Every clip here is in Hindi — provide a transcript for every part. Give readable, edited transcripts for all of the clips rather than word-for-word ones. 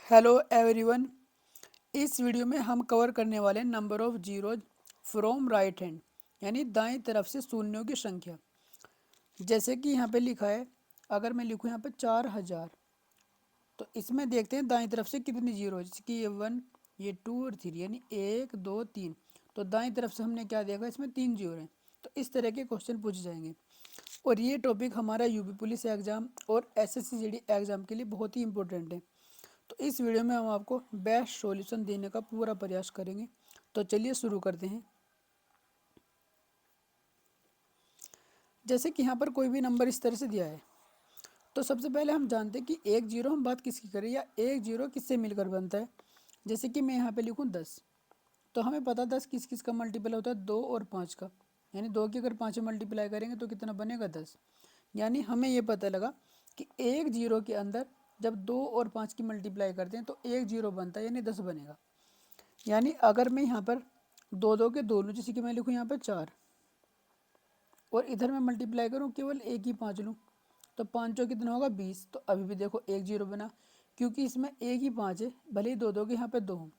Hello everyone. इस वीडियो में हम कवर करने वाले हैं number of zeros from right hand, यानी दाएं तरफ से शून्यों की संख्या। जैसे कि यहाँ पे लिखा है, अगर मैं लिखूँ यहाँ पे 4000, तो इसमें देखते हैं दाएं तरफ से कितनी जीरो है। जैसे कि ये 1, ये 2 और 3, यानी 1 2 3। तो दाएं तरफ से हमने क्या देखा, इसमें 3 जीरो हैं। तो इस तरह के क्वेश्चन पूछे जाएंगे। और ये टॉपिक हमारा यूपी पुलिस एग्ज़ाम और एसएससी जीडी एग्ज़ाम के लिए बहुत ही इंपॉर्टेंट है। तो इस वीडियो में हम आपको बेस्ट सॉल्यूशन देने का पूरा प्रयास करेंगे। तो चलिए शुरू करते हैं। जैसे कि यहाँ पर कोई भी नंबर इस तरह से दिया है, तो सबसे पहले हम जानते हैं कि एक जीरो हम बात किसकी करें या एक जीरो किससे मिलकर बनता है। जैसे कि मैं यहाँ पे लिखूँ 10, तो हमें पता 10 किस किस का मल्टीपल होता है, 2 और 5 का। यानी 2 की अगर 5 में मल्टीप्लाई करेंगे तो कितना बनेगा, 10। यानी हमें ये पता लगा कि एक जीरो के अंदर जब 2 और 5 की मल्टीप्लाई करते हैं तो एक जीरो बनता है, यानी 10 बनेगा। यानी अगर मैं यहाँ पर दो दो के दो लूँ, जैसे कि मैं लिखूँ यहाँ पर 4, और इधर मैं मल्टीप्लाई करूँ केवल एक ही 5 लूँ, तो 5 कितना होगा, 20। तो अभी भी देखो एक जीरो बना, क्योंकि इसमें एक ही 5 है, भले ही दो दो के यहाँ पे दो हों।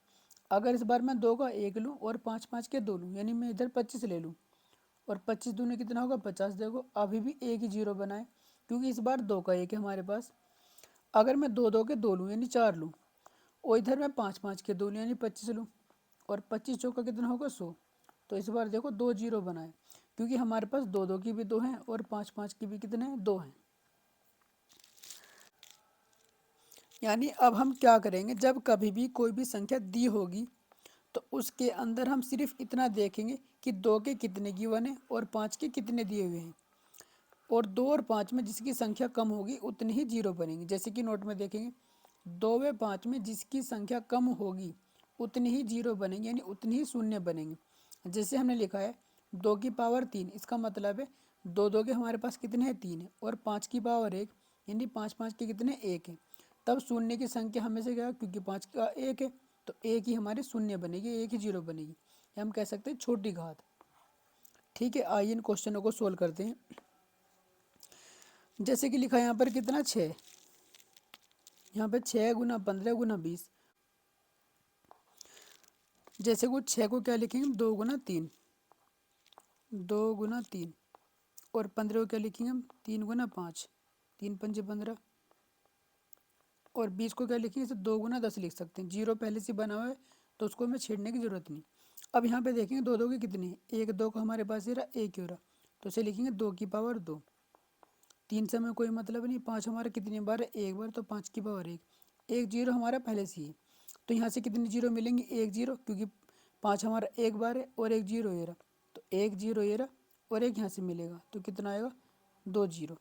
अगर इस बार मैं दो का एक लूँ और पाँच पाँच के दो लूँ, यानी मैं इधर 25 ले लूँ, और 25 दूनी कितना होगा, 50। देखो अभी भी एक ही जीरो बनाए, क्योंकि इस बार दो का एक है हमारे पास। अगर मैं दो दो के दो लूँ यानी 4 लूँ, और इधर मैं पाँच पाँच के दो लूँ यानी 25 लूँ, और 25 चौका कितना होगा, 100। तो इस बार देखो दो जीरो बनाए, क्योंकि हमारे पास दो दो की भी दो हैं और पाँच पाँच की भी कितने हैं, दो हैं। यानी अब हम क्या करेंगे, जब कभी भी कोई भी संख्या दी होगी तो उसके अंदर हम सिर्फ इतना देखेंगे कि दो के कितने गिवन है और पाँच के कितने दिए हुए हैं। और दो और पाँच में जिसकी संख्या कम होगी उतनी ही जीरो बनेंगी। जैसे कि नोट में देखेंगे, दो व पाँच में जिसकी संख्या कम होगी उतनी ही जीरो बनेंगे, यानी उतनी ही शून्य बनेंगे। जैसे हमने लिखा है 2 की पावर 3, इसका मतलब है दो दो के हमारे पास कितने हैं, 3 है, और 5 की पावर 1, यानी पाँच पाँच के कितने, 1 है। तब शून्य की संख्या हमेशा क्या, क्योंकि 5 का 1 है तो एक ही हमारी शून्य बनेगी, एक ही जीरो बनेगी। या हम कह सकते हैं छोटी घात। ठीक है, आइए इन क्वेश्चनों को सोल्व करते हैं। जैसे कि लिखा है यहाँ पर कितना, 6। यहाँ पे 6 गुना 15 गुना 20। जैसे कुछ 6 को क्या लिखेंगे, 2 गुना 3, 2 गुना 3। और 15 को क्या लिखेंगे हम, 3 गुना 5, 3 पंजे 15। और 20 को क्या लिखेंगे, इसे 2 गुना 10 लिख सकते हैं। जीरो पहले से बना हुआ है तो उसको हमें छेड़ने की ज़रूरत नहीं। अब यहाँ पे देखेंगे दो दो के कितने हैं, एक दो का हमारे पास ये रहा, एक ही हो रहा, तो इसे लिखेंगे 2 की पावर 2। 3 से हमें कोई मतलब नहीं, 5 हमारा कितनी बार है, एक बार, तो 5 की पावर 1। एक जीरो हमारा पहले से ही है, तो यहाँ से कितनी जीरो मिलेंगी, एक जीरो, क्योंकि 5 हमारा एक बार है और एक जीरो ये रहा, तो एक जीरो ये रहा, और एक यहाँ से मिलेगा तो कितना आएगा, 2 जीरो।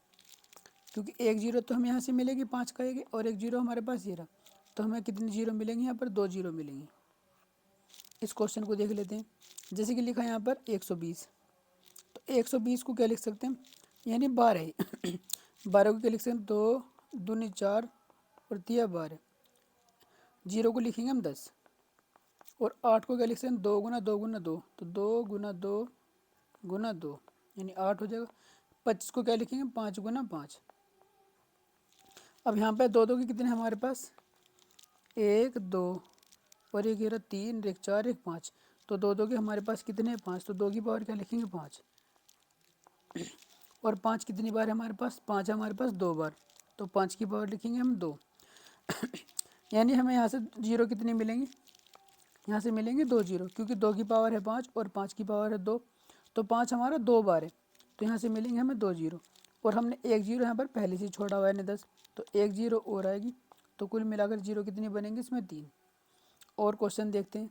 क्योंकि एक जीरो तो हमें यहाँ से मिलेगी, 5 का एक है, और एक जीरो हमारे पास ये रहा, तो हमें कितनी जीरो मिलेंगी, यहाँ पर 2 जीरो मिलेंगी। इस क्वेश्चन को देख लेते हैं। जैसे कि लिखा है यहाँ पर 120, तो 120 को क्या लिख सकते हैं, यानी 12। 12 को क्या लिख सकते हैं, 2 दूनी 4 और तिया 12। जीरो को लिखेंगे हम 10। और 8 को क्या लिख सकते हैं, 2 गुना 2 गुना 2, तो 2 गुना 2 गुना 2, यानी 8 हो जाएगा। 25 को क्या लिखेंगे, 5 गुना 5। अब यहाँ पे दो दो के कितने हमारे पास, एक दो, और एक ये रहा 3, एक 4, एक 5। तो दो दो के हमारे पास कितने हैं, 5, तो 2 की पावर क्या लिखेंगे, 5। और 5 कितनी बार है हमारे पास, 5 है हमारे पास 2 बार, तो 5 की पावर लिखेंगे हम 2। यानी हमें यहाँ से जीरो कितनी मिलेंगी, यहाँ से मिलेंगे 2 जीरो, क्योंकि 2 की पावर है 5 और 5 की पावर है 2, तो 5 हमारा 2 बार है, तो यहाँ से मिलेंगे हमें 2 जीरो। और हमने एक जीरो यहाँ पर पहले से ही छोड़ा हुआ है, 10, तो एक जीरो और आएगी, तो कुल मिलाकर जीरो कितनी बनेंगे, इसमें 3। और क्वेश्चन देखते हैं।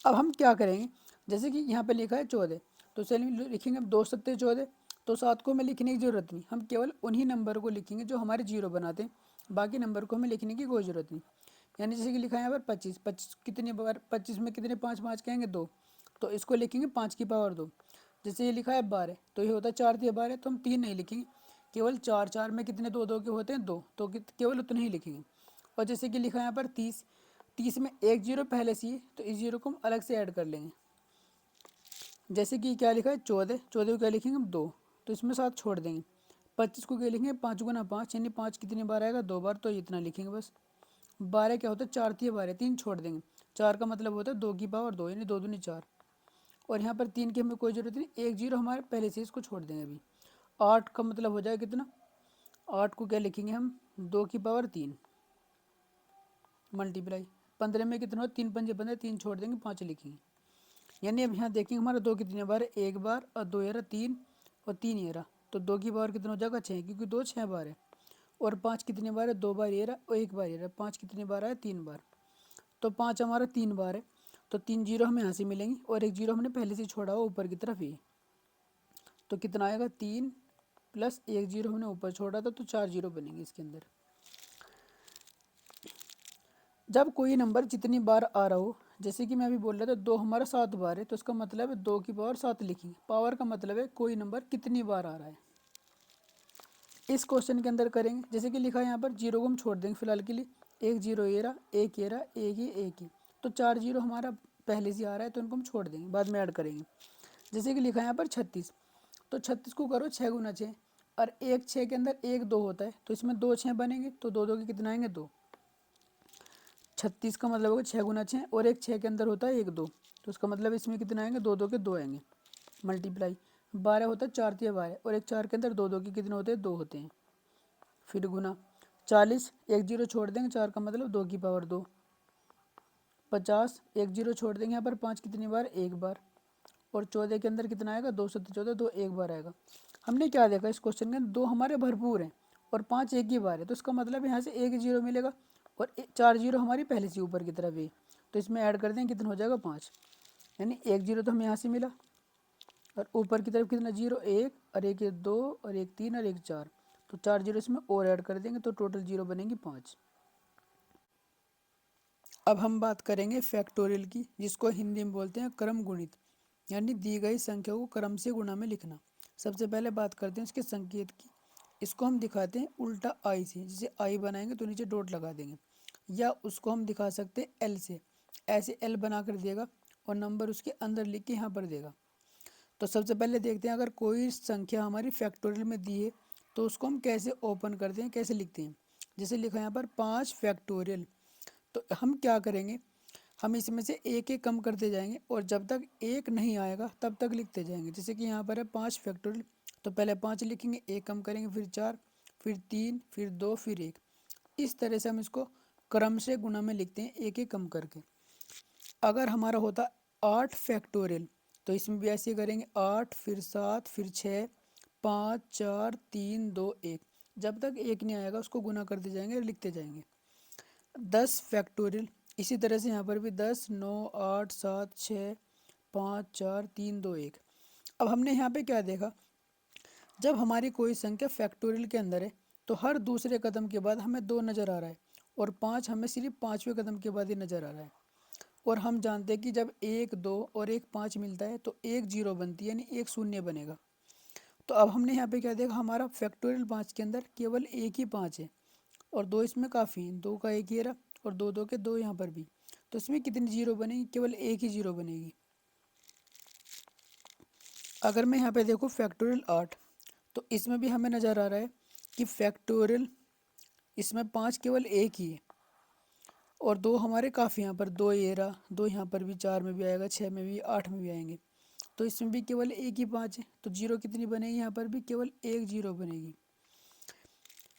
अब हम क्या करेंगे, जैसे कि यहाँ पे लिखा है 14, तो चलिए लिखेंगे हम 2 सत्ते 14। तो 7 को हमें लिखने की ज़रूरत नहीं, हम केवल उन्हीं नंबर को लिखेंगे जो हमारे जीरो बनाते हैं, बाकी नंबर को हमें लिखने की कोई ज़रूरत नहीं। यानी जैसे कि लिखा है यहाँ पर 25, 25 कितनी बार, 25 में कितने पाँच पाँच कहेंगे, 2, तो इसको लिखेंगे 5 की पावर 2। जैसे ये लिखा है 12, तो ये होता है 4 दिया 12, तो हम 3 नहीं लिखेंगे, केवल 4, 4 में कितने दो दो के होते हैं, 2, तो केवल उतने ही लिखेंगे। और जैसे कि लिखा है यहाँ पर 30, 30 में एक जीरो पहले से ही, तो इस जीरो को हम अलग से ऐड कर लेंगे। जैसे कि क्या लिखा है 14, 14 को क्या लिखेंगे हम 2, तो इसमें 7 छोड़ देंगे। 25 को क्या लिखेंगे, 5 गुना 5, यानी 5 कितनी बार आएगा, 2 बार, तो इतना लिखेंगे बस। 12 क्या होता है, 4 3 12, 3 छोड़ देंगे। 4 का मतलब होता है 2 की पावर 2 यानी 2 दूनी 4। और यहाँ पर 3 की हमें कोई जरूरत नहीं, एक जीरो हमारे पहले से इसको छोड़ देंगे अभी। 8 का मतलब हो जाएगा कितना, 8 को क्या लिखेंगे हम, 2 की पावर 3 मल्टीप्लाई 15 में कितना हो, 3 पंजे 15, 3 छोड़ देंगे 5 लिखेंगे। यानी अब यहाँ देखेंगे हमारा 2 कितने बार है, एक बार, और 2 ये रहा 3 और 3 ये रहा, तो 2 की पावर कितना हो जाएगा 6, क्योंकि 2 6 बार है। और 5 कितने बार है, 2 बार ये रहा और एक बार ये रहा, 5 कितनी बार है, 3 बार। तो 5 हमारा 3 बार है, तो 3 जीरो हमें यहाँ से मिलेंगे और एक जीरो हमने पहले से छोड़ा हुआ ऊपर की तरफ ही। तो कितना आएगा, 3 प्लस एक जीरो हमने ऊपर छोड़ा था, तो 4 जीरो बनेंगे इसके अंदर। जब कोई नंबर जितनी बार आ रहा हो, जैसे कि मैं अभी बोल रहा था 2 हमारा 7 बार है, तो इसका मतलब है 2 की पावर 7 लिखेंगे। पावर का मतलब है कोई नंबर कितनी बार आ रहा है। इस क्वेश्चन के अंदर करेंगे, जैसे कि लिखा है यहाँ पर, जीरो को हम छोड़ देंगे फिलहाल के लिए, एक जीरो ये रहा, एक ये रहा, एक ही, तो 4 जीरो हमारा पहले से आ रहा है, तो इनको हम छोड़ देंगे, बाद में ऐड करेंगे। जैसे कि लिखा है यहाँ पर 36, तो 36 को करो 6 गुना 6, और एक 6 के अंदर एक 2 होता है, तो इसमें 2 6 बनेंगे, तो 2 2 के कितना आएंगे, 2। 36 का मतलब होगा 6 गुना 6, और एक 6 के अंदर होता है एक 2, तो उसका मतलब इसमें कितना आएंगे, 2 2 के 2 आएंगे। मल्टीप्लाई 12 होता है 4 3 12, और एक 4 के अंदर 2 2 के कितने होते हैं, 2 होते हैं। फिर गुना 40, एक जीरो छोड़ देंगे, 4 का मतलब 2 की पावर 2। 50, एक जीरो छोड़ देंगे यहाँ पर, 5 कितनी बार, एक बार। और 14 के अंदर कितना आएगा, 214, 2 एक बार आएगा। हमने क्या देखा इस क्वेश्चन के अंदर, 2 हमारे भरपूर हैं और 5 एक ही बार है, तो इसका मतलब यहाँ से एक जीरो मिलेगा, और 4 जीरो हमारी पहले से ऊपर की तरफ है, तो इसमें ऐड कर देंगे कितना हो जाएगा, 5। यानी एक जीरो तो हमें यहाँ से मिला, और ऊपर की तरफ कितना, जीरो एक, और एक 2, और एक 3, और एक 4, तो 4 जीरो इसमें और ऐड कर देंगे, तो टोटल जीरो बनेंगी 5। अब हम बात करेंगे फैक्टोरियल की, जिसको हिंदी में बोलते हैं क्रम गुणित, यानी दी गई संख्या को क्रम से गुणा में लिखना। सबसे पहले बात करते हैं इसके संकेत की। इसको हम दिखाते हैं उल्टा आई से, जिसे आई बनाएंगे तो नीचे डॉट लगा देंगे, या उसको हम दिखा सकते हैं एल से, ऐसे एल बना कर देगा और नंबर उसके अंदर लिख के यहाँ पर देगा। तो सबसे पहले देखते हैं, अगर कोई संख्या हमारी फैक्टोरियल में दी है तो उसको हम कैसे ओपन करते हैं, कैसे लिखते हैं। जैसे लिखा है यहाँ पर 5 फैक्टोरियल, तो हम क्या करेंगे, हम इसमें से एक एक कम करते जाएंगे, और जब तक एक नहीं आएगा तब तक लिखते जाएंगे। जैसे कि यहाँ पर है 5 फैक्टोरियल, तो पहले 5 लिखेंगे, एक कम करेंगे, फिर 4, फिर 3, फिर 2, फिर 1। इस तरह से हम इसको क्रम से गुणा में लिखते हैं, एक एक कम करके। अगर हमारा होता 8 फैक्टोरियल, तो इसमें भी ऐसे करेंगे, 8, फिर 7, फिर 6, 5 4 3 2 1, जब तक एक नहीं आएगा उसको गुना करते जाएंगे और लिखते जाएंगे। 10 फैक्टोरियल, इसी तरह से यहाँ पर भी 10 9 8 7 6 5 4 3 2 1। अब हमने यहाँ पे क्या देखा, जब हमारी कोई संख्या फैक्टोरियल के अंदर है तो हर दूसरे कदम के बाद हमें 2 नज़र आ रहा है, और 5 हमें सिर्फ 5वें कदम के बाद ही नज़र आ रहा है। और हम जानते हैं कि जब 1 2 और 1 5 मिलता है तो एक जीरो बनती है, यानी एक शून्य बनेगा। तो अब हमने यहाँ पे क्या देखा, हमारा फैक्टोरियल 5 के अंदर केवल एक ही 5 है, और 2 इसमें काफ़ी हैं, 2 का एक ही रहा, और 2 2 के 2 यहाँ पर भी, तो इसमें कितनी जीरो बनेगी, केवल एक ही जीरो बनेगी। अगर मैं यहाँ पे देखूँ फैक्टोरियल 8, तो इसमें भी हमें नज़र आ रहा है कि फैक्टोरियल इसमें 5 केवल एक ही है, और 2 हमारे काफ़ी, यहाँ पर 2 ये रहा, 2 यहाँ पर भी, 4 में भी आएगा, 6 में भी, 8 में भी आएंगे, तो इसमें भी केवल एक ही 5 है, तो जीरो कितनी बनेगी, यहाँ पर भी केवल एक जीरो बनेगी।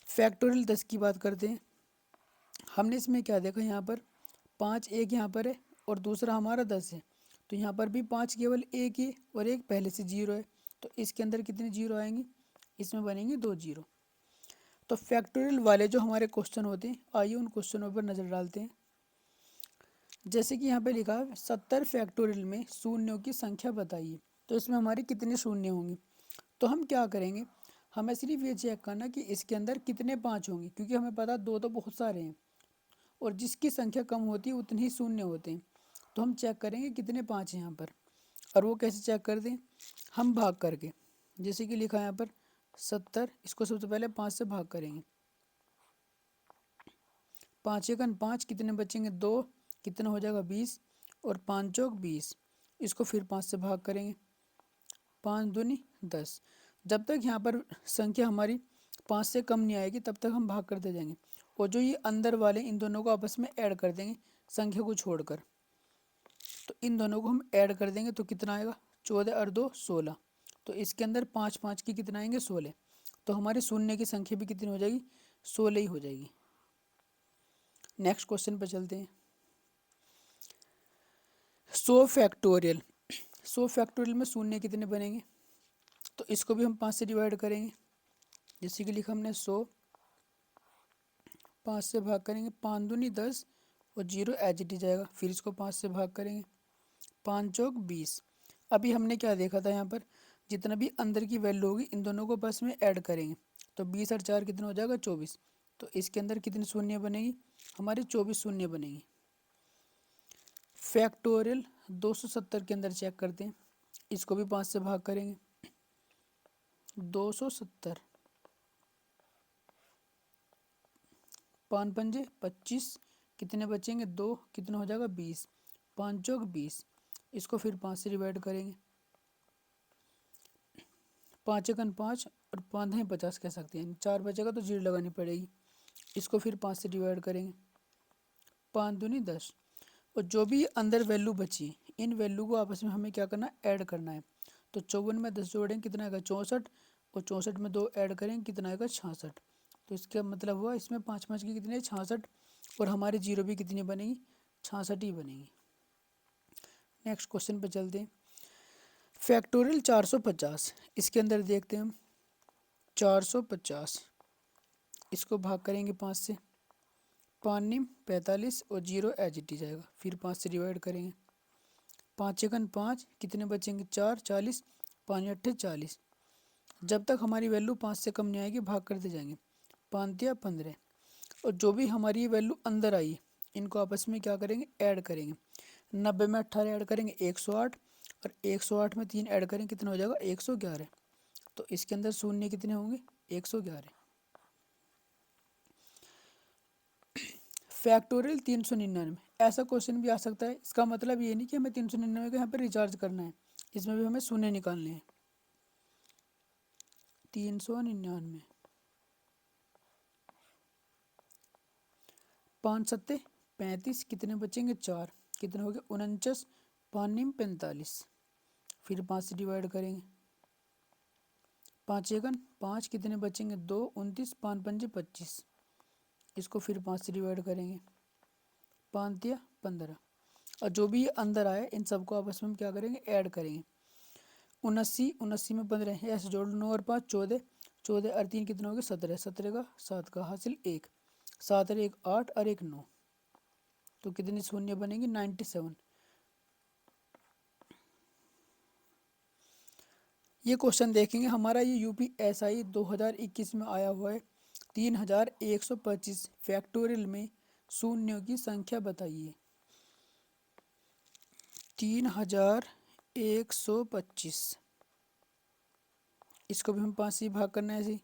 फैक्टोरियल 10 की बात करते हैं। हमने इसमें क्या देखा, यहाँ पर 5 एक यहाँ पर है, और दूसरा हमारा 10 है, तो यहाँ पर भी 5 केवल एक ही, और एक पहले से जीरो है, तो इसके अंदर कितनी जीरो आएंगी, इसमें बनेंगे 2 जीरो। तो फैक्टोरियल वाले जो हमारे क्वेश्चन होते हैं, आइए उन क्वेश्चनों पर नज़र डालते हैं। जैसे कि यहाँ पे लिखा है 70 फैक्टोरियल में शून्यों की संख्या बताइए, तो इसमें हमारी कितने शून्य होंगे। तो हम क्या करेंगे, हमें सिर्फ ये चेक करना कि इसके अंदर कितने 5 होंगे, क्योंकि हमें पता 2 तो बहुत सारे हैं, और जिसकी संख्या कम होती है उतने ही शून्य होते हैं। तो हम चेक करेंगे कितने 5 हैं यहाँ पर, और वो कैसे चेक कर दें, हम भाग करके। जैसे कि लिखा है यहाँ पर 70, इसको सबसे पहले 5 से भाग करेंगे, 5 एकन 5, कितने बचेंगे 2, कितना हो जाएगा 20, और 5 चौक 20, इसको फिर 5 से भाग करेंगे, 5 दूनी 10। जब तक यहाँ पर संख्या हमारी 5 से कम नहीं आएगी तब तक हम भाग करते जाएंगे, और जो ये अंदर वाले इन दोनों को आपस में ऐड कर देंगे संख्या को छोड़कर। तो इन दोनों को हम ऐड कर देंगे तो कितना आएगा, 14 और 2 16। तो इसके अंदर 5 5 की कितना आएंगे, 16। तो हमारे शून्य की संख्या भी कितनी हो जाएगी, 16 ही हो जाएगी। नेक्स्ट क्वेश्चन पर चलते हैं। 100 फैक्टोरियल, 100 फैक्टोरियल में शून्य कितने बनेंगे, तो इसको भी हम 5 से डिवाइड करेंगे। जैसे कि लिखा हमने 100, 5 से भाग करेंगे, 5 दूनी 10 और 0 एच डी जाएगा। फिर इसको 5 से भाग करेंगे, 5 चौक 20। अभी हमने क्या देखा था, यहाँ पर जितना भी अंदर की वैल्यू होगी इन दोनों को बस में ऐड करेंगे। तो 20 और 4 कितना हो जाएगा, 24। तो इसके अंदर कितनी शून्य बनेगी, हमारी 24 शून्य बनेगी। फैक्टोरियल 270 के अंदर चेक करते हैं, इसको भी 5 से भाग करेंगे। 270, 5 पंजे 25, कितने बचेंगे, 2, कितना हो जाएगा 20, 5 चौक 20। इसको फिर 5 से डिवाइड करेंगे, 5 एकन 5 और 5 है 50 कह सकते हैं। 4 बचेगा तो 0 लगानी पड़ेगी। इसको फिर 5 से डिवाइड करेंगे, 5 दूनी 10। और जो भी अंदर वैल्यू बची इन वैल्यू को आपस में हमें क्या करना है, ऐड करना है। तो 54 में 10 जोड़ेंगे कितना आएगा, 64। और 64 में 2 ऐड करेंगे कितना आएगा, 66। तो इसका मतलब हुआ इसमें 5 5 की कितनी है, 66। और हमारी जीरो भी कितनी बनेगी, 66 ही बनेगी। नेक्स्ट क्वेश्चन पे चलते हैं। फैक्टोरियल 450, इसके अंदर देखते हैं हम 450, इसको भाग करेंगे 5 से, 5 निम 45 और 0 एच टी जाएगा। फिर 5 से डिवाइड करेंगे, 5 एकन 5, कितने बचेंगे, 4, 40, 5 अट्ठे 40। जब तक हमारी वैल्यू 5 से कम नहीं आएगी भाग करते जाएंगे, 5 दिया 15। और जो भी हमारी वैल्यू अंदर आई इनको आपस में क्या करेंगे, ऐड करेंगे। 90 में 18 ऐड करेंगे 108, और 108 में 3 ऐड करेंगे कितना हो जाएगा, 111। तो इसके अंदर शून्य कितने होंगे, 111। फैक्टोरियल 399, ऐसा क्वेश्चन भी आ सकता है। इसका मतलब ये नहीं कि हमें 399 को यहाँ पर रिचार्ज करना है, इसमें भी हमें शून्य निकालने हैं। 399, 5 सत्ते 35, कितने बचेंगे, 4, कितने हो गए 49, 5 निम 45। फिर 5 से डिवाइड करेंगे, 5 एकन 5, कितने बचेंगे, 2, 29, 5 पंजे 25। इसको फिर 5 से डिवाइड करेंगे, 5 दिया 15। और जो भी अंदर आए इन सबको आपस में हम क्या करेंगे, ऐड करेंगे। 79, 79 में 15 है, ऐसे जोड़ लो, 9 और 5 14, 14 और 3 कितना हो गया, 17, 17 का 7 का हासिल 1, 7 और 1 8 और 1 9। तो कितनी शून्य बनेगी, 97। ये क्वेश्चन देखेंगे हमारा, ये UPSI 2021 में आया हुआ है। 3125 फैक्टोरियल में शून्यों की संख्या बताइए। 3125, इसको भी हम 5 से भाग करना है ऐसे।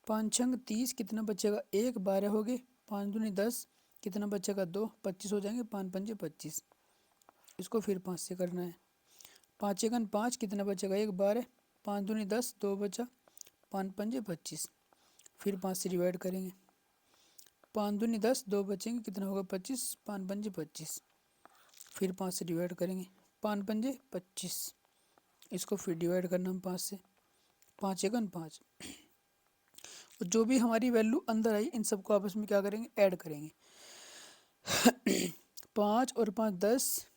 5 छंग 30, कितना बचेगा, 1, 12 हो गए, 5 दूनी 10, कितना बचेगा, 2, 25 हो जाएंगे, 5 पंजे 25। इसको फिर 5 से करना है। 5 एकन 5, कितना बचेगा, 1, 12, 5 दूनी 10, 2 बचा, 5 पंजे 25। फिर 5 से डिवाइड करेंगे, 5 दूनी 10, 2 बचेंगे, कितना होगा, 25, 5 पंजे 25। फिर 5 से डिवाइड करेंगे, 5 पंजे 25। इसको फिर डिवाइड करना हम 5 से, 5 एकन 5। और जो भी हमारी वैल्यू अंदर आई इन सबको आपस में क्या करेंगे, ऐड करेंगे। 5 और 5 10,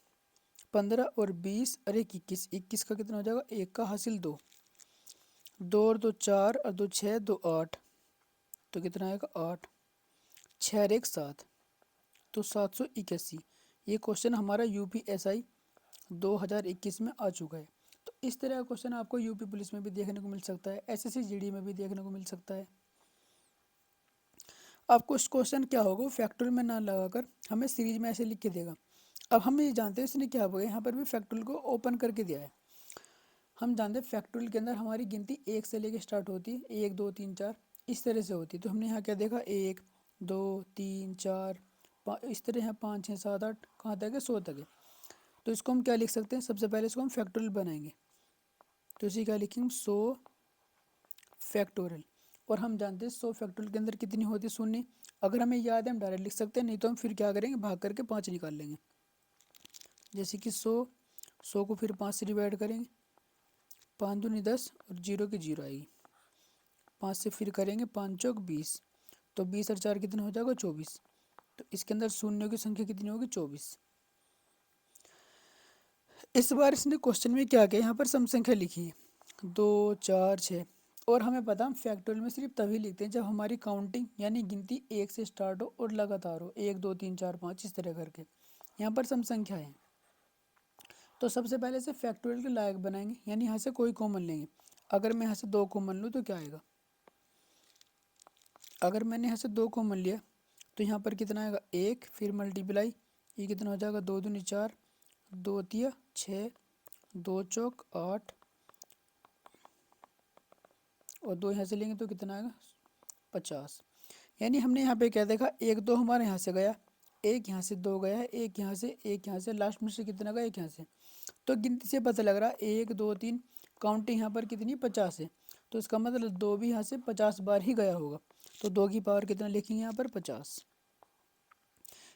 15 और 20 और 1 21, 21 का कितना हो जाएगा, 1 का हासिल 2, 2 और 2 4 और 2 6, 2 8। तो कितना आएगा, 8, 6 और 1 7, तो 781। ये क्वेश्चन हमारा UPSI 2021 में आ चुका है। तो इस तरह का क्वेश्चन आपको यूपी पुलिस में भी देखने को मिल सकता है, SSC GD में भी देखने को मिल सकता है। आपको इस क्वेश्चन क्या होगा, फैक्टोरियल में ना लगाकर हमें सीरीज में ऐसे लिख के देगा। अब हम ये जानते हैं इसने क्या होगा, यहाँ पर भी फैक्टोरियल को ओपन करके दिया है। हम जानते हैं फैक्टोरियल के अंदर हमारी गिनती 1 से लेके स्टार्ट होती है, 1 2 3 4 इस तरह से होती है। तो हमने यहाँ क्या देखा, 1 2 3 4 इस तरह यहाँ 5 6 7 8 कहाँ तक है, 100 तक है। तो इसको हम क्या लिख सकते हैं, सबसे पहले इसको हम फैक्टोरियल बनाएंगे। तो इसी क्या लिखेंगे, 100 फैक्टोरियल। और हम जानते हैं 100 फैक्टोरियल के अंदर कितनी होती है शून्य। अगर हमें याद है हम डायरेक्ट लिख सकते हैं, नहीं तो हम फिर क्या करेंगे, भाग करके 5 निकाल लेंगे। जैसे कि 100 को फिर 5 से डिवाइड करेंगे, 5 दूनी 10 और 0 की 0 आएगी। 5 से फिर करेंगे 5 चौक 20, तो 20 और 4 कितना हो जाएगा 24। तो इसके अंदर शून्यों की संख्या कितनी होगी 24। इस बार इसने क्वेश्चन में क्या किया, यहाँ पर सम संख्या लिखी है 2 4 6, और हमें पता हम फैक्टोरियल में सिर्फ तभी लिखते हैं जब हमारी काउंटिंग यानी गिनती 1 से स्टार्ट हो और लगातार हो, 1 2 3 4 5 इस तरह करके। यहाँ पर सम संख्या है, तो सबसे पहले से फैक्टोरियल के लायक बनाएंगे, यानी यहाँ से कोई कॉमन लेंगे। अगर मैं यहाँ से 2 कॉमन लूँ तो क्या आएगा, अगर मैंने यहाँ से 2 कॉमन लिया तो यहाँ पर कितना आएगा 1, फिर मल्टीप्लाई, ये कितना हो जाएगा 2 दूनी 4, 2 तिया 6, 2 चौक 8 और 2 यहाँ से लेंगे तो कितना आएगा 50। यानी हमने यहाँ पे क्या देखा, 1 2 हमारे यहाँ से गया, एक यहाँ से 2 गया है, एक यहाँ से लास्ट में से कितना गया 1 यहाँ से। तो गिनती से पता लग रहा है 1 2 3 काउंटिंग यहाँ पर कितनी 50 है, तो इसका मतलब 2 भी यहाँ से 50 बार ही गया होगा। तो 2 की पावर कितना लिखेंगे यहाँ पर 50,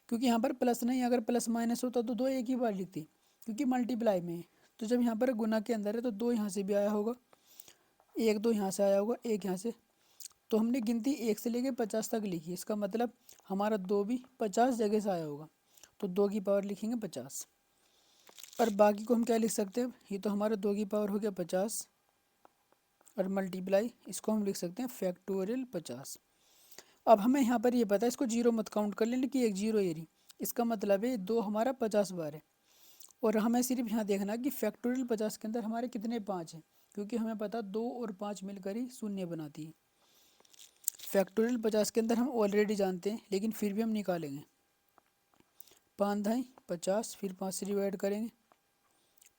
क्योंकि यहाँ पर प्लस नहीं, अगर प्लस माइनस होता तो 2 एक ही बार लिखती, क्योंकि मल्टीप्लाई में है। तो जब यहाँ पर गुना के अंदर है तो 2 यहाँ से भी आया होगा, 1 2 यहाँ से आया होगा, 1 यहाँ से। तो हमने गिनती 1 से लेके 50 तक लिखी, इसका मतलब हमारा 2 भी 50 जगह से आया होगा। तो 2 की पावर लिखेंगे 50, और बाकी को हम क्या लिख सकते हैं, ये तो हमारा 2 की पावर हो गया 50 और मल्टीप्लाई, इसको हम लिख सकते हैं फैक्टोरियल 50। अब हमें यहाँ पर ये पता है, इसको 0 मत काउंट कर लेने कि 1 0 ये रही, इसका मतलब है 2 हमारा 50 बार है। और हमें सिर्फ यहाँ देखना कि फैक्टोरियल 50 के अंदर हमारे कितने 5 हैं, क्योंकि हमें पता 2 और 5 मिलकर ही शून्य बनाती है। फैक्टोरियल 50 के अंदर हम ऑलरेडी जानते हैं, लेकिन फिर भी हम निकालेंगे। 5 ढाई 50, फिर 5 से डिवाइड करेंगे,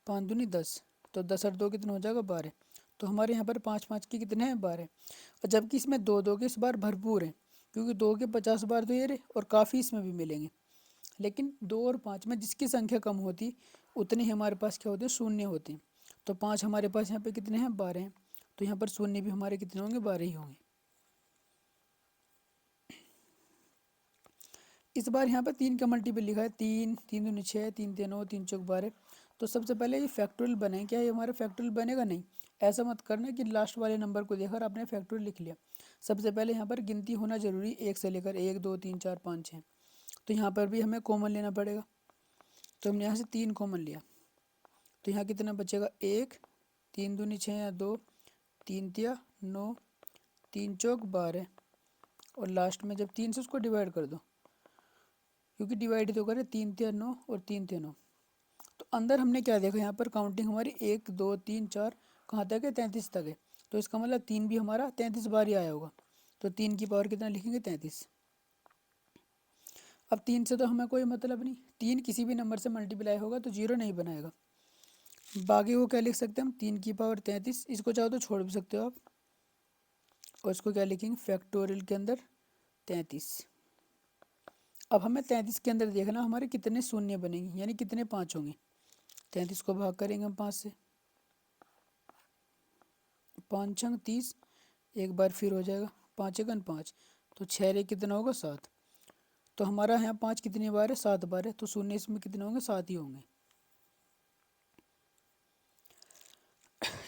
5 दूनी 10, तो 10 और 2 कितना हो जाएगा 12। तो हमारे यहाँ पर 5 5 के कितने हैं 12, और जबकि इसमें 2 2 के इस बार भरपूर है, क्योंकि 2 के 50 बार तो ये रहे और काफ़ी इसमें भी मिलेंगे। लेकिन 2 और 5 में जिसकी संख्या कम होती उतने ही हमारे पास क्या होते हैं शून्य होते हैं। तो 5 हमारे पास यहाँ पे कितने हैं 12 हैं, तो यहाँ पर शून्य भी हमारे कितने होंगे 12 ही होंगे। इस बार यहाँ पर 3 का मल्टीपल लिखा है, 3 3 दूनी 6, 3 3 9, 3 चौक 12। तो सबसे पहले ये फैक्टोरियल बने, क्या ये हमारा फैक्टोरियल बनेगा, नहीं। ऐसा मत करना कि लास्ट वाले नंबर को देखकर आपने फैक्टोरियल लिख लिया। सबसे पहले यहाँ पर गिनती होना जरूरी, 1 से लेकर 1 2 3 4 5 6। तो यहाँ पर भी हमें कॉमन लेना पड़ेगा, तो हमने यहाँ से 3 कॉमन लिया, तो यहाँ कितना बचेगा 1, 3 दूनी 6 या 2, 3 तिया 9, 3 चौक 12, और लास्ट में जब 3 से उसको डिवाइड कर दो, क्योंकि डिवाइड तो करे 3 तिया 9 और 3 तिया 9। तो अंदर हमने क्या देखा, यहाँ पर काउंटिंग हमारी 1 2 3 4 कहाँ तक है 33 तक है, तो इसका मतलब 3 भी हमारा 33 बार ही आया होगा। तो 3 की पावर कितना लिखेंगे 33। अब 3 से तो हमें कोई मतलब नहीं, 3 किसी भी नंबर से मल्टीप्लाई होगा तो 0 नहीं बनाएगा। बाकी को क्या लिख सकते हैं हम, 3 की पावर 33, इसको चाहो तो छोड़ भी सकते हो आप, और इसको क्या लिखेंगे फैक्टोरियल के अंदर 33। अब हमें 33 के अंदर देखना हमारे कितने शून्य बनेंगे, यानी कितने 5 होंगे। 33 को भाग करेंगे हम 5 से, 5 छंग 30, एक बार फिर हो जाएगा 5 एकन 5, तो 6 रे कितना होगा 7। तो हमारा यहाँ 5 कितनी बार है 7 बार है, तो शून्य इसमें कितने होंगे 7 ही होंगे।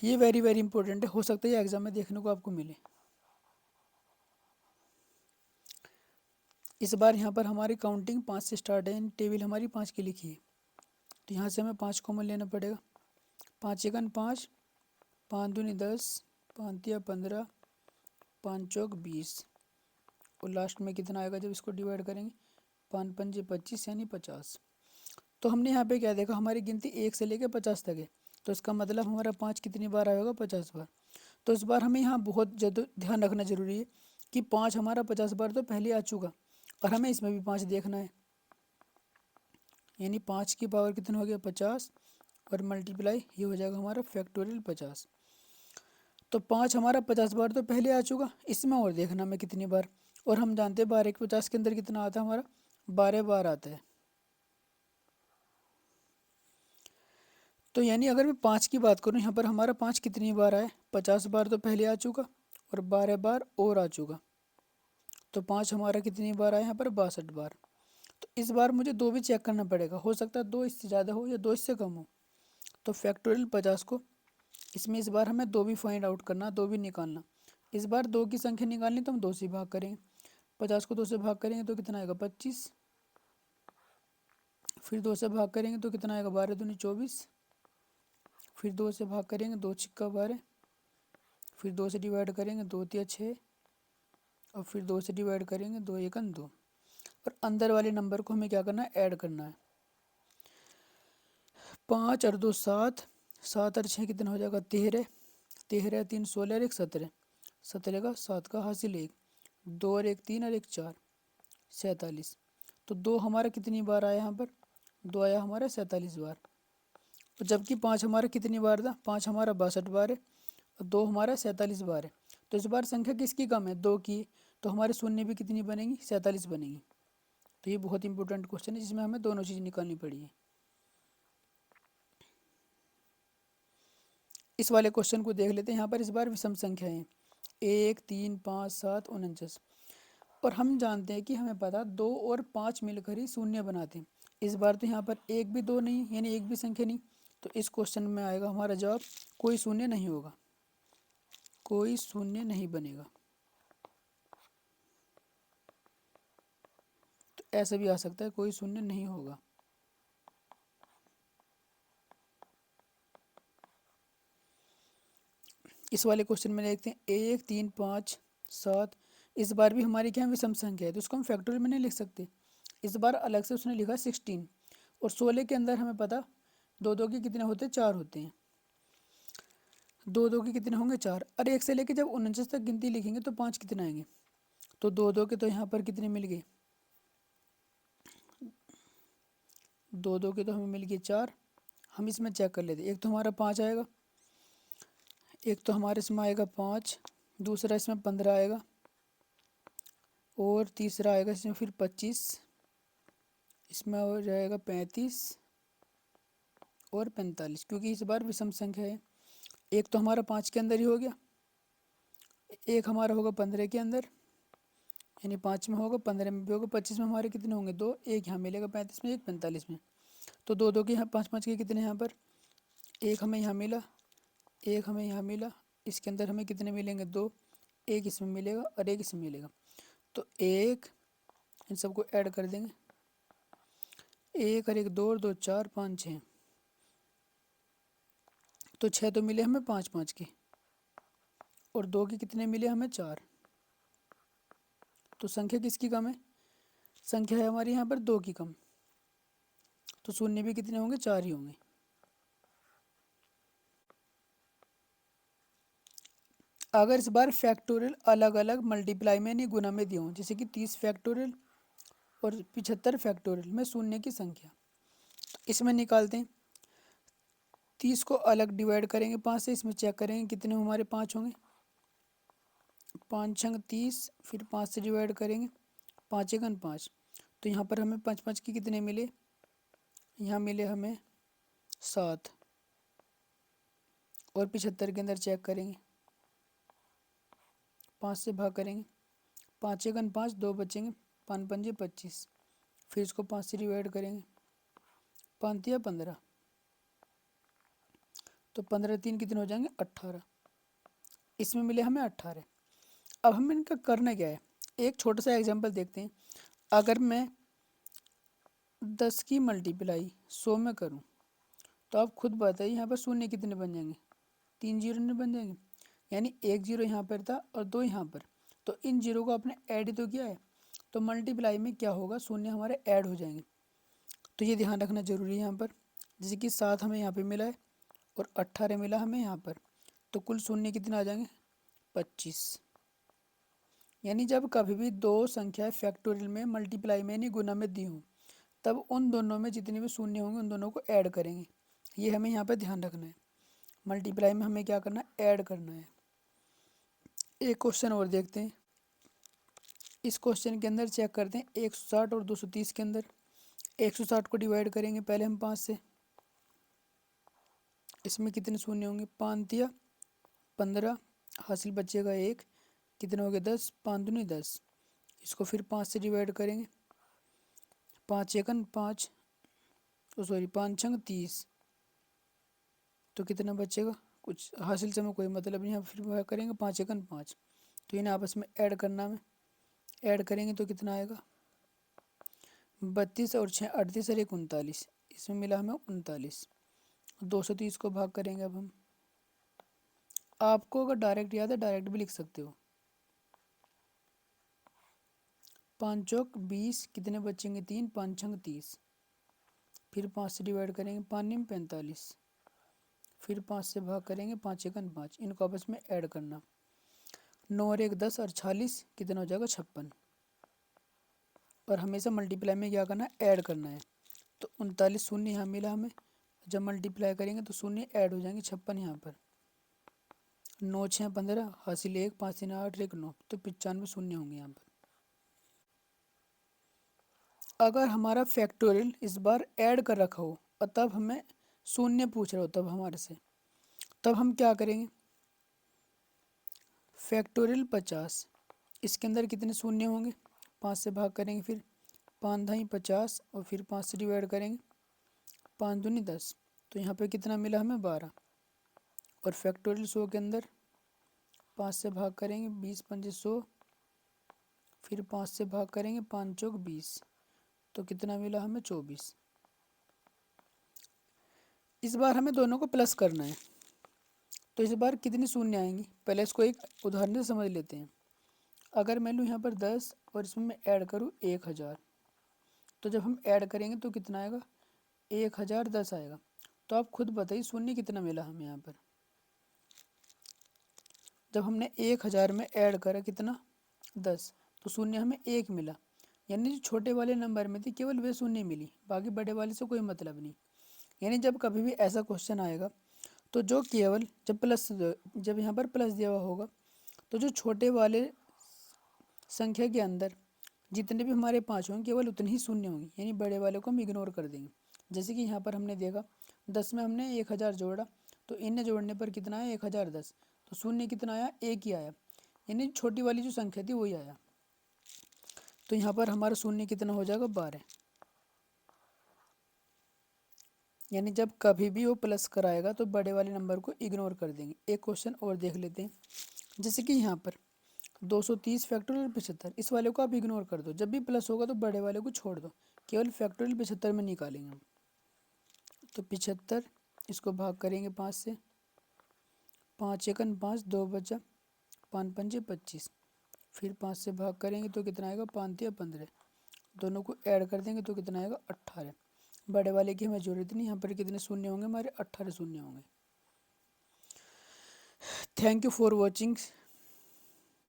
ये वेरी वेरी इंपॉर्टेंट है, हो सकता है ये एग्जाम में देखने को आपको मिले। इस बार यहाँ पर हमारी काउंटिंग 5 से स्टार्ट है, टेबल हमारी 5 की लिखी है, तो यहाँ से हमें 5 कॉमन लेना पड़ेगा। 5 एकन 5, 5 दूनी 10, 5 तिया 15, 5 चौक 20, और लास्ट में कितना आएगा जब इसको डिवाइड करेंगे, 5 पंजे 25 यानी 50। तो हमने यहाँ पे क्या देखा, हमारी गिनती 1 से लेकर 50 तक है, तो इसका मतलब हमारा 5 कितनी बार आएगा 50 बार। तो इस बार हमें यहाँ बहुत ज़्यादा ध्यान रखना जरूरी है कि 5 हमारा 50 बार तो पहले आ चुका, और हमें इसमें भी 5 देखना है, यानी 5 की पावर कितना हो गया 50, और मल्टीप्लाई ये हो जाएगा हमारा फैक्टोरियल 50। तो 5 हमारा 50 बार तो पहले आ चुका, इसमें और देखना मैं कितनी बार, और हम जानते हैं 12 के 50 के अंदर कितना आता है हमारा 12 बार आता है। तो यानी अगर मैं 5 की बात करूँ, यहाँ पर हमारा 5 कितनी बार आया 50 बार तो पहले आ चुका, और 12 बार और आ चुका। तो 5 हमारा कितनी बार आया यहाँ पर? 62 बार। तो इस बार मुझे 2 भी चेक करना पड़ेगा, हो सकता है 2 इससे ज़्यादा हो या 2 इससे कम हो। तो फैक्टोरियल 50 को इसमें इस बार हमें 2 भी फाइंड आउट करना, 2 भी निकालना। इस बार 2 की संख्या निकालनी तो हम 2 से भाग करेंगे। 50 को 2 से भाग करेंगे तो कितना आएगा? 25। फिर 2 से भाग करेंगे तो कितना आएगा? 12 दूनी 24। फिर 2 से भाग करेंगे, 2 छिक्का 12। फिर 2 से डिवाइड करेंगे, 2 तिया 6। और फिर 2 से डिवाइड करेंगे, 2 एकन 2। और अंदर वाले नंबर को हमें क्या करना है? ऐड करना है। 5 और 2 7, 7 और 6 कितना हो जाएगा? 13। 13 3 16 और 1 17। 17 का 7 का हासिल 1, 2 और 1 3 और 1 4, 47। तो 2 हमारा कितनी बार आया यहाँ पर? 2 आया हमारा 47 बार। और जबकि 5 हमारा कितनी बार था? 5 हमारा 62 बार है और 2 हमारा 47 बार है। तो इस बार संख्या किसकी कम है? 2 की। तो हमारे शून्य भी कितनी बनेंगी? 47 बनेंगी। तो ये बहुत इंपॉर्टेंट क्वेश्चन है जिसमें हमें दोनों चीज़ निकालनी पड़ी है। इस वाले क्वेश्चन को देख लेते हैं। यहाँ पर इस बार विषम संख्या है 1 3 5 7 49। और हम जानते हैं कि हमें पता 2 और 5 मिलकर ही शून्य बनाते हैं। इस बार तो यहाँ पर एक भी 2 नहीं, यानी एक भी संख्या नहीं। तो इस क्वेश्चन में आएगा हमारा जवाब कोई शून्य नहीं होगा, कोई शून्य नहीं बनेगा। तो ऐसा भी आ सकता है, कोई शून्य नहीं होगा। इस वाले क्वेश्चन में देखते हैं 1 3 5 7। इस बार भी हमारी क्या विषम संख्या है तो इसको हम फैक्टोरियल में नहीं लिख सकते। इस बार अलग से उसने लिखा 16। और 16 के अंदर हमें पता 2 2 के कितने होते हैं? 4 होते हैं। 2 2 के कितने होंगे? 4। और 1 से लेके जब 49 तक गिनती लिखेंगे तो 5 कितने आएंगे? तो 2 2 के तो यहाँ पर कितने मिल गए? 2 2 के तो हमें मिल गए 4। हम इसमें चेक कर लेते, एक तो हमारा 5 आएगा, एक तो हमारे इसमें आएगा 5, दूसरा इसमें 15 आएगा, और तीसरा आएगा इसमें फिर 25, इसमें हो जाएगा 35 और 45। क्योंकि इस बार विषम संख्या है। एक तो हमारा 5 के अंदर ही हो गया, एक हमारा होगा 15 के अंदर, यानी 5 में होगा, 15 में भी होगा, 25 में हमारे कितने होंगे? 2। एक यहाँ मिलेगा 35 में, एक 45 में। तो 2 2 के यहाँ 5 5 के कितने यहाँ पर? एक हमें यहाँ मिला, एक हमें यहाँ मिला। इसके अंदर हमें कितने मिलेंगे? 2। एक इसमें मिलेगा और एक इसमें मिलेगा। तो एक, इन सबको ऐड कर देंगे, 1 और 1 2 और 2 4 5 6। तो 6 तो मिले हमें 5 5 के, और 2 के कितने मिले हमें? 4। तो संख्या किसकी कम है? संख्या है हमारी यहाँ पर 2 की कम। तो शून्य भी कितने होंगे? 4 ही होंगे। अगर इस बार फैक्टोरियल अलग अलग मल्टीप्लाई में नहीं गुना में दिए हों, जैसे कि 30 फैक्टोरियल और 75 फैक्टोरियल में शून्य की संख्या, तो इसमें निकालते हैं। 30 को अलग डिवाइड करेंगे 5 से, इसमें चेक करेंगे कितने हमारे 5 होंगे। 5 छंग 30, फिर 5 से डिवाइड करेंगे, 5 एकन 5। तो यहाँ पर हमें 5 5 के कितने मिले? यहाँ मिले हमें 7। और 75 के अंदर चेक करेंगे, 5 से भाग करेंगे, 5 एकन 5, 2 बचेंगे, 5 पंजे 25। फिर इसको 5 से डिवाइड करेंगे, 5 तिया 15। तो 15 3 कितने हो जाएंगे? 18। इसमें मिले हमें 18। अब हमें इनका करना क्या है? एक छोटा सा एग्जांपल देखते हैं। अगर मैं 10 की मल्टीप्लाई 100 में करूं तो आप खुद बताइए यहाँ पर शून्य कितने बन जाएंगे? 3 जीरो नहीं बन जाएंगे? यानी 1 जीरो यहाँ पर था और 2 यहाँ पर। तो इन जीरो को आपने ऐड ही तो किया है, तो मल्टीप्लाई में क्या होगा? शून्य हमारे ऐड हो जाएंगे। तो ये ध्यान रखना जरूरी है यहाँ पर। जैसे कि 7 हमें यहाँ पे मिला है और 18 मिला हमें यहाँ पर, तो कुल शून्य कितने आ जाएंगे? 25। यानी जब कभी भी दो संख्याएं फैक्टोरियल में मल्टीप्लाई में नहीं गुना में दी हों, तब उन दोनों में जितने भी शून्य होंगे उन दोनों को ऐड करेंगे। ये हमें यहाँ पर ध्यान रखना है। मल्टीप्लाई में हमें क्या करना है? ऐड करना है। एक क्वेश्चन और देखते हैं। इस क्वेश्चन के अंदर चेक करते हैं 160 और 230 के अंदर। 160 को डिवाइड करेंगे पहले हम 5 से, इसमें कितने शून्य होंगे? 5 तिया 15, हासिल बचेगा 1, कितना हो गया 10, 5 दूनी 10। इसको फिर 5 से डिवाइड करेंगे, 5 एकन 5, सॉरी 5 छंग 30, तो कितना बचेगा, कुछ हासिल से में कोई मतलब नहीं है। फिर वह करेंगे 5 एकन 5, तो इन्हें आपस में ऐड करना में, ऐड करेंगे तो कितना आएगा 32 और 6 38 और 1 39, इसमें मिला हमें 39। 230 को भाग करेंगे अब हम। आपको अगर डायरेक्ट याद है डायरेक्ट भी लिख सकते हो। 5 चौक 20, कितने बचेंगे 3, 5 छंग 30, फिर 5 से डिवाइड करेंगे, 5 निम 45, फिर 5 से भाग करेंगे, 5 एकन 5, इनको आपस में ऐड करना, 9 और 1 10 और 46, कितना हो जाएगा 56। और हमेशा मल्टीप्लाई में क्या करना है, ऐड करना है। तो 39 शून्य यहाँ मिला हमें, जब मल्टीप्लाई करेंगे तो शून्य ऐड हो जाएंगे, 56 यहाँ पर, 9 6 15, हासिल 1, 5 3 8 1 9, तो 95 शून्य होंगे यहाँ पर। अगर हमारा फैक्टोरियल इस बार ऐड कर रखा हो और तब हमें शून्य पूछ रहा हो तब हमारे से, तब हम क्या करेंगे, फैक्टोरियल 50, इसके अंदर कितने शून्य होंगे, 5 से भाग करेंगे, फिर 5 धाई 50 और फिर 5 से डिवाइड करेंगे, 5 दूनी 10, तो यहाँ पे कितना मिला हमें 12। और फैक्टोरियल 100 के अंदर 5 से भाग करेंगे, 20 पंजे 100, फिर 5 से भाग करेंगे, 5 चौक 20, तो कितना मिला हमें 24। इस बार हमें दोनों को प्लस करना है, तो इस बार कितनी शून्य आएंगी, पहले इसको एक उदाहरण से समझ लेते हैं। अगर मैं लूँ यहाँ पर 10 और इसमें मैं ऐड करूँ 1000, तो जब हम ऐड करेंगे तो कितना आएगा 1010 आएगा। तो आप खुद बताइए शून्य कितना मिला हमें यहाँ पर, जब हमने 1000 में ऐड करा कितना 10, तो शून्य हमें 1 मिला, यानी जो छोटे वाले नंबर में थी केवल वे शून्य मिली, बाकी बड़े वाले से कोई मतलब नहीं। यानी जब कभी भी ऐसा क्वेश्चन आएगा तो जो केवल जब यहाँ पर प्लस दिया हुआ होगा तो जो छोटे वाले संख्या के अंदर जितने भी हमारे 5 होंगे केवल उतने ही शून्य होंगे, यानी बड़े वाले को हम इग्नोर कर देंगे। जैसे कि यहाँ पर हमने देखा 10 में हमने 1000 जोड़ा, तो इन्हें जोड़ने पर कितना आया 1010, तो शून्य कितना आया 1 ही आया, यानी छोटी वाली जो संख्या थी वही आया। तो यहाँ पर हमारा शून्य कितना हो जाएगा 12। यानी जब कभी भी वो प्लस कराएगा तो बड़े वाले नंबर को इग्नोर कर देंगे। एक क्वेश्चन और देख लेते हैं, जैसे कि यहाँ पर 230 फैक्टोरियल 75, इस वाले को आप इग्नोर कर दो, जब भी प्लस होगा तो बड़े वाले को छोड़ दो, केवल फैक्टोरियल 75 में निकालेंगे हम। तो 75, इसको भाग करेंगे 5 से, 5 एकन 5, 2 बचा, 5 पंजे 25, फिर 5 से भाग करेंगे तो कितना आएगा 5 तिया 15, दोनों को ऐड कर देंगे तो कितना आएगा 18। बड़े वाले की हमें जरूरत नहीं, यहाँ पर कितने शून्य होंगे हमारे 18 शून्य होंगे। Thank you for watching.